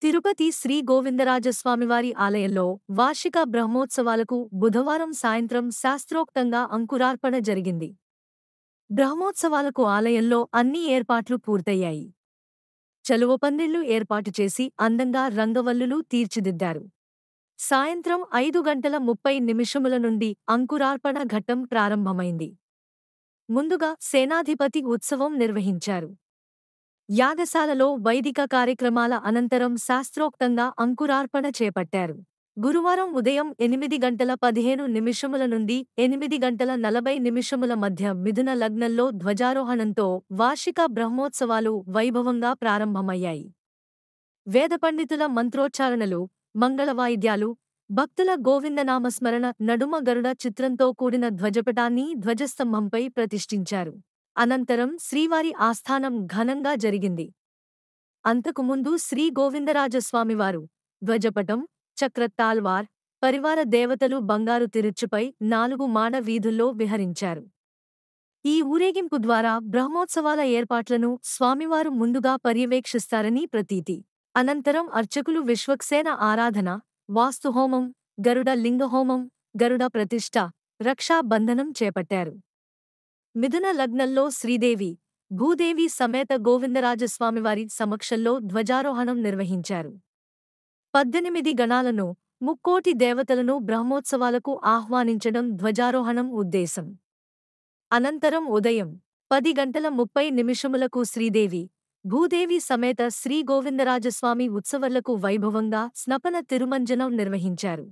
తిరుపతి శ్రీ గోవిందరాజస్వామివారి ఆలయంలో వార్షిక బ్రహ్మోత్సవాలకు బుధవారం సాయంత్రం శాస్త్రోక్తంగా అంకురార్పణ జరిగింది. బ్రహ్మోత్సవాలకు ఆలయంలో అన్ని ఏర్పాట్లు పూర్తయ్యాయి. చలువ పందిళ్లు ఏర్పాటు చేసి అందంగా రంగవల్లులు తీర్చిదిద్దారు. సాయంత్రం 5:30 నుండి అంకురార్పణ ఘట్టం ప్రారంభమైంది. ముందుగా సేనాధిపతి ఉత్సవం నిర్వహించారు. యాగశాలలో వైదిక కార్యక్రమాల అనంతరం శాస్త్రోక్తంగా అంకురార్పణ చేపట్టారు. గురువారం ఉదయం 8:15 నుండి 8:40 మధ్య మిథున లగ్నంలో ధ్వజారోహణంతో వార్షిక బ్రహ్మోత్సవాలు వైభవంగా ప్రారంభమయ్యాయి. వేదపండితుల మంత్రోచ్చారణలు, మంగళవాయిద్యాలు, భక్తుల గోవిందనామస్మరణ నడుమ గరుడ చిత్రంతో కూడిన ధ్వజపటాన్ని ధ్వజస్తంభంపై ప్రతిష్ఠించారు. అనంతరం శ్రీవారి ఆస్థానం ఘనంగా జరిగింది. అంతకుముందు శ్రీ గోవిందరాజస్వామివారు, ధ్వజపటం, చక్రతాల్వార్, పరివార దేవతలు బంగారు తిరుచుపై 4 మాడ వీధుల్లో విహరించారు. ఈ ఊరేగింపు ద్వారా బ్రహ్మోత్సవాల ఏర్పాట్లను స్వామివారు ముందుగా పర్యవేక్షిస్తారని ప్రతీతి. అనంతరం అర్చకులు విశ్వక్సేన ఆరాధన, వాస్తుహోమం, గరుడ లింగహోమం, గరుడ ప్రతిష్ఠ, రక్షా బంధనం చేపట్టారు. మిథున లగ్నంలో శ్రీదేవి, భూదేవి సమేత గోవిందరాజస్వామివారి సమక్షంలో ధ్వజారోహణం నిర్వహించారు. 18 గణాలను, ముక్కోటి దేవతలను బ్రహ్మోత్సవాలకు ఆహ్వానించడం ధ్వజారోహణం ఉద్దేశం. అనంతరం ఉదయం 10:30 శ్రీదేవి, భూదేవి సమేత శ్రీ గోవిందరాజస్వామి ఉత్సవర్లకు వైభవంగా స్నపన తిరుమంజనం నిర్వహించారు.